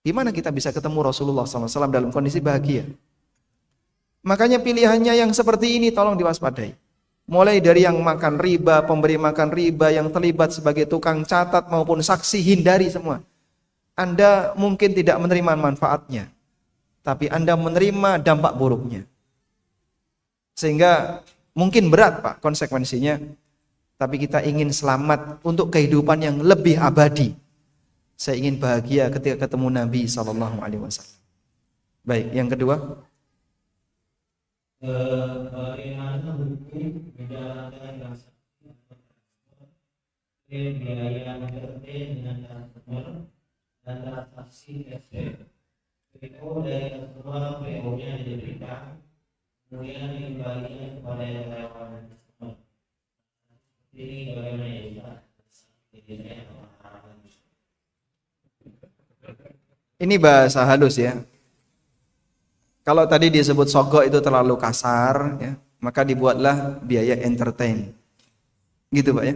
Gimana kita bisa ketemu Rasulullah SAW dalam kondisi bahagia? Makanya pilihannya yang seperti ini tolong diwaspadai. Mulai dari yang makan riba, pemberi makan riba, yang terlibat sebagai tukang catat maupun saksi, hindari semua. Anda mungkin tidak menerima manfaatnya, tapi Anda menerima dampak buruknya. Sehingga mungkin berat, Pak, konsekuensinya. Tapi kita ingin selamat untuk kehidupan yang lebih abadi. Saya ingin bahagia ketika ketemu Nabi SAW. Baik, yang kedua. Bagaimana hukum menjalankan transaksi biaya entertain dengan customer dan transaksi cashback. PO dari customer, PO-nya diberikan, kemudian dikembalikan kepada yang karyawan customer. Ini bagaimana ya? Ini bahasa halus ya. Kalau tadi disebut sogok itu terlalu kasar, ya, maka dibuatlah biaya entertain. Gitu, Pak ya.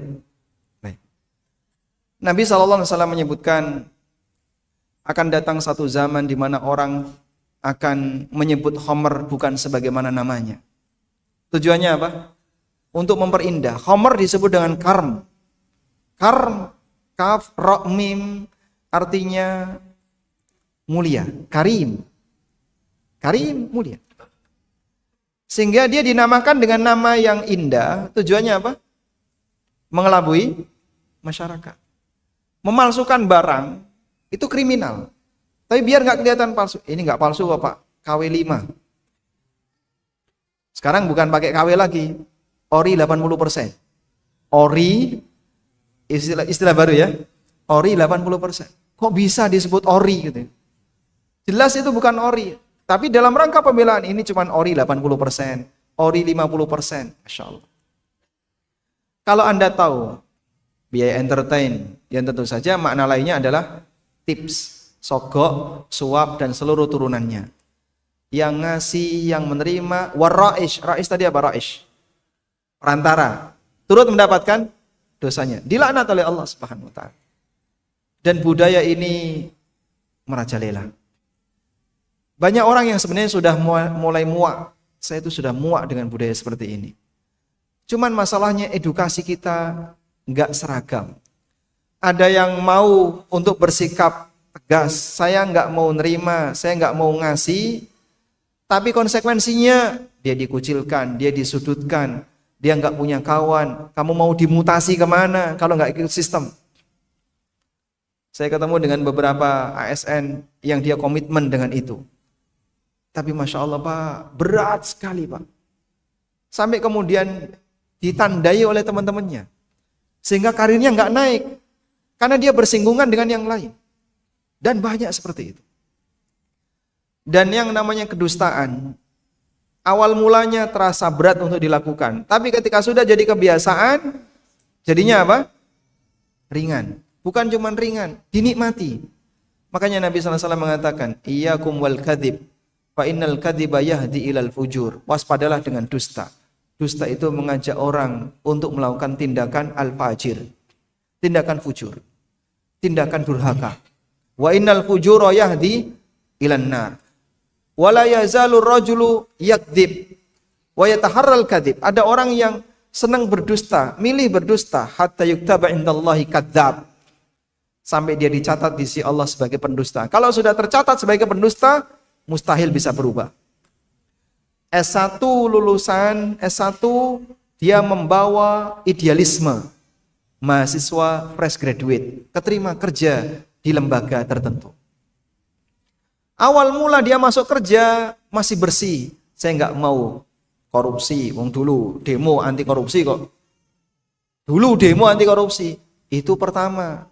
Baik. Nabi SAW menyebutkan akan datang satu zaman di mana orang akan menyebut khamr bukan sebagaimana namanya. Tujuannya apa? Untuk memperindah. Khamr disebut dengan karm. Karm, kaf, ra, mim, artinya mulia, karim. Karim, mulia. Sehingga dia dinamakan dengan nama yang indah. Tujuannya apa? Mengelabui masyarakat. Memalsukan barang itu kriminal. Tapi biar nggak kelihatan palsu. Ini nggak palsu kok, Pak. KW5. Sekarang bukan pakai KW lagi. Ori 80%. Ori, istilah baru ya. Ori 80%. Kok bisa disebut ori gitu? Jelas itu bukan ori. Tapi dalam rangka pembelaan ini cuma ori 80%, ori 50%. Masya Allah. Kalau Anda tahu biaya entertain, yang tentu saja makna lainnya adalah tips, sogok, suap, dan seluruh turunannya. Yang ngasih, yang menerima, warra'ish. Ra'ish tadi apa ra'ish? Perantara. Turut mendapatkan dosanya. Dilaknat oleh Allah Subhanahu wa ta'ala. Dan budaya ini merajalela. Banyak orang yang sebenarnya sudah mulai muak. Saya itu sudah muak dengan budaya seperti ini. Cuman masalahnya edukasi kita nggak seragam. Ada yang mau untuk bersikap tegas, saya nggak mau nerima, saya nggak mau ngasih, tapi konsekuensinya dia dikucilkan, dia disudutkan, dia nggak punya kawan. Kamu mau dimutasi kemana kalau nggak ikut sistem? Saya ketemu dengan beberapa ASN yang dia komitmen dengan itu. Tapi Masya Allah Pak, berat sekali Pak. Sampai kemudian ditandai oleh teman-temannya. Sehingga karirnya nggak naik. Karena dia bersinggungan dengan yang lain. Dan banyak seperti itu. Dan yang namanya kedustaan, awal mulanya terasa berat untuk dilakukan. Tapi ketika sudah jadi kebiasaan, jadinya apa? Ringan. Bukan cuma ringan, dinikmati. Makanya Nabi SAW mengatakan, iyyakum wal kadhib. Fa innal kadhiba yahdi ilal fujur. Waspadalah dengan dusta. Dusta itu mengajak orang untuk melakukan tindakan al-fajir. Tindakan fujur. Tindakan durhaka. Wa innal fujura yahdi ilan nar. Wa la yazalu rajulu yakdzib wa yataharral kadzib. Ada orang yang senang berdusta, milih berdusta hatta yuktaba indallahi kadzdzab. Sampai dia dicatat di sisi Allah sebagai pendusta. Kalau sudah tercatat sebagai pendusta, mustahil bisa berubah. S1 lulusan S1 dia membawa idealisme mahasiswa fresh graduate, keterima kerja di lembaga tertentu. Awal mula dia masuk kerja masih bersih. Saya nggak mau korupsi. Wong dulu demo anti korupsi kok. Dulu demo anti korupsi. Itu pertama.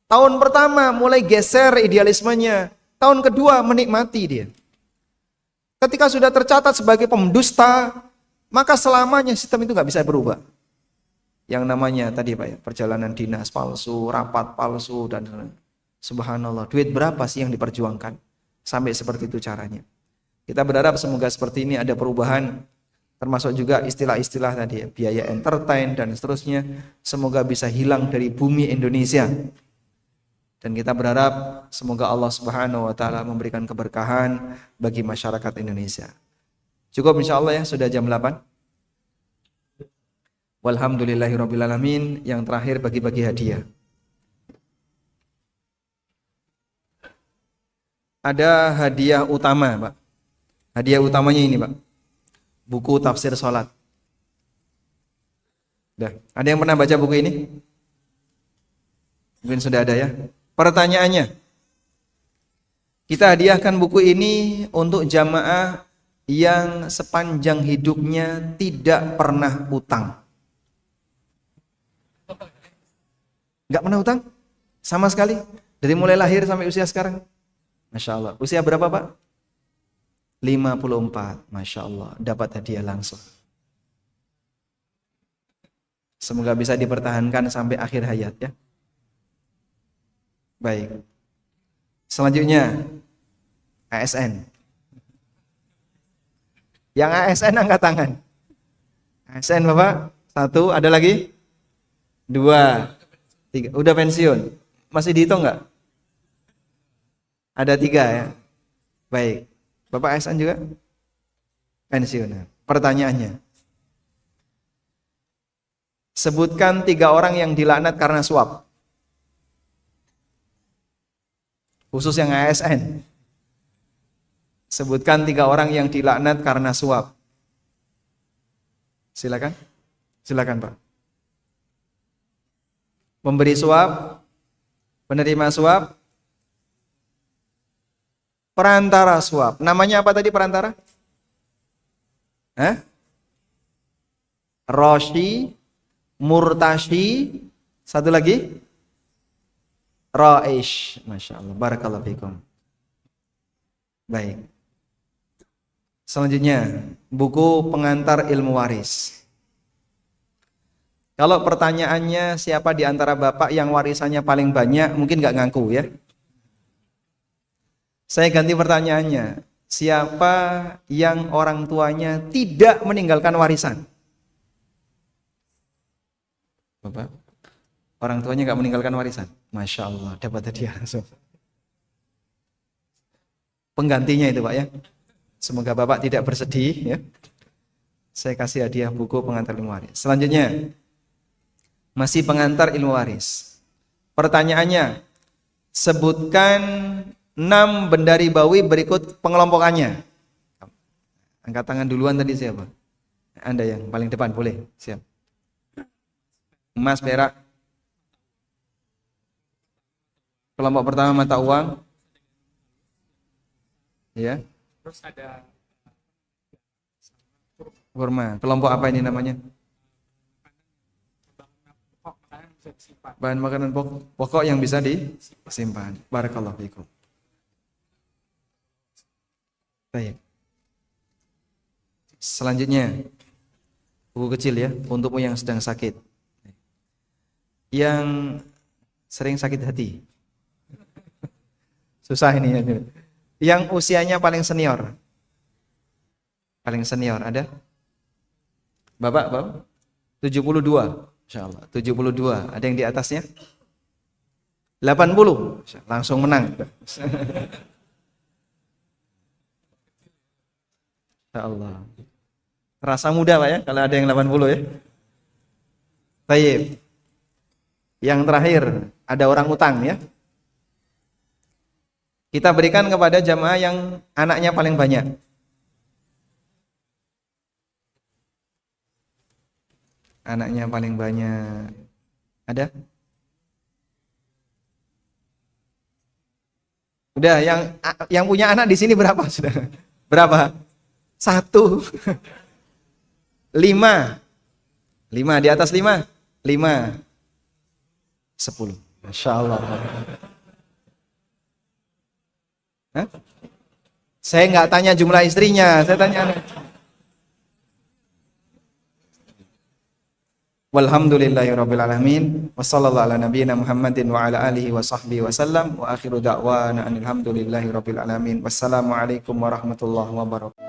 Tahun pertama mulai geser idealismenya. Tahun kedua menikmati dia. Ketika sudah tercatat sebagai pendusta, maka selamanya sistem itu nggak bisa berubah. Yang namanya tadi Pak ya, perjalanan dinas palsu, rapat palsu, dan subhanallah, duit berapa sih yang diperjuangkan? Sampai seperti itu caranya. Kita berharap semoga seperti ini ada perubahan, termasuk juga istilah-istilah tadi ya, biaya entertain dan seterusnya, semoga bisa hilang dari bumi Indonesia. Dan kita berharap semoga Allah Subhanahu wa taala memberikan keberkahan bagi masyarakat Indonesia. Cukup insyaallah ya, sudah jam 8. Walhamdulillahirabbil alamin. Yang terakhir bagi-bagi hadiah. Ada hadiah utama, Pak. Hadiah utamanya ini, Pak. Buku tafsir salat. Ada yang pernah baca buku ini? Mungkin sudah ada ya. Pertanyaannya, kita hadiahkan buku ini untuk jamaah yang sepanjang hidupnya tidak pernah utang. Enggak pernah utang? Sama sekali? Dari mulai lahir sampai usia sekarang? Masya Allah. Usia berapa Pak? 54. Masya Allah. Dapat hadiah langsung. Semoga bisa dipertahankan sampai akhir hayat ya. Baik. Selanjutnya ASN. Yang ASN angkat tangan. ASN Bapak? 1, ada lagi? 2, 3. Udah pensiun. Masih dihitung enggak? Ada 3 ya. Baik. Bapak ASN juga? Pensiun. Pertanyaannya. Sebutkan 3 orang yang dilaknat karena suap. Khusus yang ASN. Sebutkan 3 orang yang dilaknat karena suap. Silakan. Silakan Pak. Pemberi suap, penerima suap, perantara suap. Namanya apa tadi perantara? Roshi, Murtashi, satu lagi? Raish. Masya Allah, barakallahu fikum. Baik. Selanjutnya, buku pengantar ilmu waris. Kalau pertanyaannya siapa di antara bapak yang warisannya paling banyak, mungkin nggak ngaku ya. Saya ganti pertanyaannya, siapa yang orang tuanya tidak meninggalkan warisan? Bapak, orang tuanya nggak meninggalkan warisan? Masya Allah, dapat hadiah langsung. Penggantinya itu Pak ya. Semoga Bapak tidak bersedih ya. Saya kasih hadiah buku pengantar ilmu waris. Selanjutnya, masih pengantar ilmu waris. Pertanyaannya, sebutkan 6 benda ribawi berikut pengelompokannya. Angkat tangan duluan tadi siapa? Anda yang paling depan, boleh. Siap. Emas, perak. Kelompok pertama mata uang. Ya. Terus ada kurma. Kelompok apa ini namanya? Bahan makanan pokok yang bisa disimpan. Barakallahu fikum. Baik. Selanjutnya, buku kecil ya, untukmu yang sedang sakit. Yang sering sakit hati. Susah ini ya. Yang usianya paling senior. Paling senior ada? Bapak? 72. Insyaallah. 72. Ada yang di atasnya? 80. Langsung menang. Insyaallah. Terasa muda Pak ya kalau ada yang 80 ya. Baik. Yang terakhir, ada orang utang ya. Kita berikan kepada jamaah yang anaknya paling banyak. Anaknya paling banyak. Ada? Udah, yang punya anak di sini berapa sudah? Berapa? 1. 5. 5 di atas 5. 5. 10. Masya Allah. Hah? Saya nggak tanya jumlah istrinya, saya tanya anak. Walhamdulillahirabbil alamin wa sallallahu ala nabiyyina Muhammadin wa ala alihi wa sahbihi wasallam wa akhiru da'wana alhamdulillahirabbil alamin. Wassalamualaikum warahmatullahi wabarakatuh.